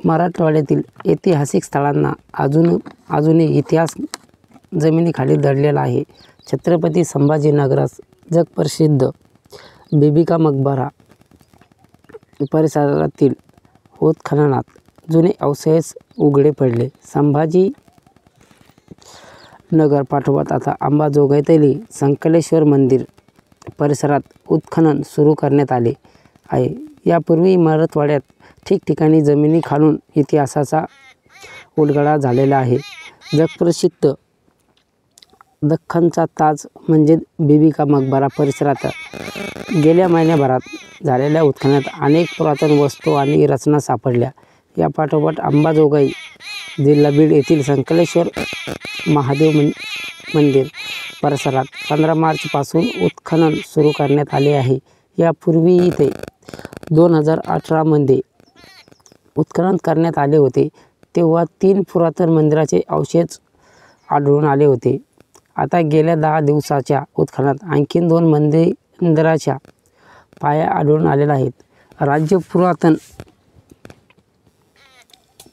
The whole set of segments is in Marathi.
मराठवाड्यातील ऐतिहासिक स्थळांना अजूनही इतिहास जमिनीखाली दडलेला आहे. छत्रपती संभाजीनगरात जगप्रसिद्ध बीबी का मकबरा परिसरातील उत्खननात जुने अवशेष उघडे पडले. संभाजीनगर पाठोपाठ आता अंबाजोगाईतही संकलेश्वर मंदिर परिसरात उत्खनन सुरू करण्यात आले आहे. यापूर्वी मराठवाड्यात ठिकठिकाणी जमिनीखालून इतिहासाचा उलगडा झालेला आहे. जगप्रसिद्ध दख्खनचा ताज म्हणजे बीबी का मकबरा परिसरात गेल्या महिन्याभरात झालेल्या उत्खननात अनेक पुरातन वस्तू आणि रचना सापडल्या. या पाठोपाठ अंबाजोगाई जिल्हा बीड येथील संकलेश्वर महादेव मंदिर परिसरात 15 मार्चपासून उत्खनन सुरू करण्यात आले आहे. यापूर्वी इथे 2018 मध्ये उत्खनन करण्यात आले होते, तेव्हा 3 पुरातन मंदिराचे अवशेष आढळून आले होते. आता गेल्या 10 दिवसाच्या उत्खननात आणखी 2 मंदिराच्या पाया आढळून आलेल्या आहेत. राज्य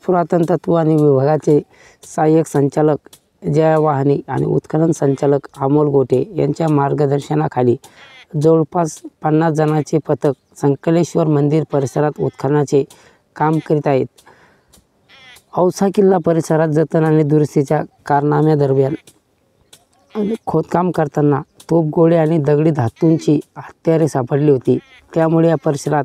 पुरातत्व आणि विभागाचे सहाय्यक संचालक जया वाहने आणि उत्खनन संचालक अमोल गोटे यांच्या मार्गदर्शनाखाली जवळपास 50 जणांचे पथक संकलेश्वर मंदिर परिसरात उत्खननाचे काम करीत आहेत. औसा किल्ला परिसरात जतन आणि दुरुस्तीच्या कारनाम्यादरम्यान खोदकाम करताना तोफगोळे आणि दगडी धातूंची हत्यारे सापडली होती. त्यामुळे या परिसरात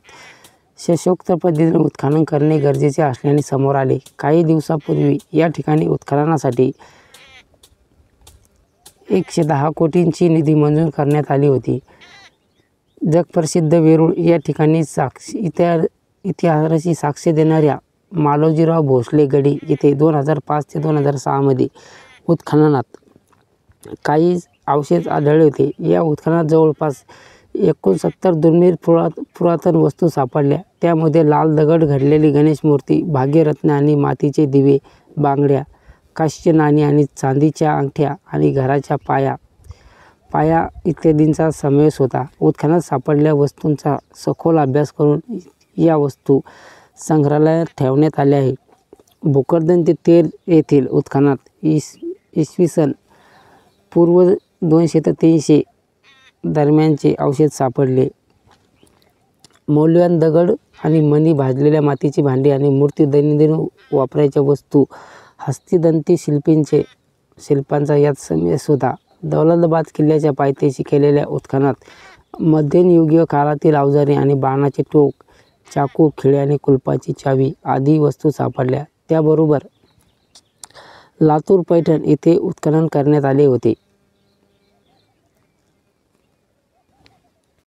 सशोक्त पद्धतीने उत्खनन करणे गरजेचे असल्याने समोर आले. काही दिवसांपूर्वी या ठिकाणी उत्खननासाठी 110 कोटींची निधी मंजूर करण्यात आली होती. जगप्रसिद्ध वेरूळ या ठिकाणी इतिहासाची साक्ष देणाऱ्या मालोजीराव भोसले गडी इथे 2005 ते 2006 मध्ये उत्खननात काही अवशेष आढळले होते. या उत्खननात जवळपास 69 दुर्मिळ पुरातन वस्तू सापडल्या. त्यामध्ये लाल दगड घडलेली गणेश मूर्ती, भाग्यरत्ने आणि मातीचे दिवे, बांगड्या, काशीची नाणी आणि चांदीच्या अंगठ्या आणि घराच्या पाया इत्यादींचा समावेश होता. उत्खननात सापडलेल्या वस्तूंचा सखोल अभ्यास करून या वस्तू संग्रहालयात ठेवण्यात आल्या आहेत. भोकरदन ते तेर येथील उत्खननात इसवी सन पूर्व 200 ते 300 दरम्यानचे अवशेष सापडले. मौल्यवान दगड आणि मणी, भाजलेल्या मातीची भांडी आणि मूर्ती, दैनंदिन वापराच्या वस्तू, हस्तिदंती शिल्पांचा यात समावेश होता. दौलताबाद किल्ल्याच्या पायथ्याशी केलेल्या उत्खननात मध्ययुगीन काळातील अवजारे आणि बाणाचे टोक, चाकू, खिळे आणि कुलपाची चावी आदी वस्तू सापडल्या. त्याबरोबर लातूर, पैठण येथे उत्खनन करण्यात आले होते.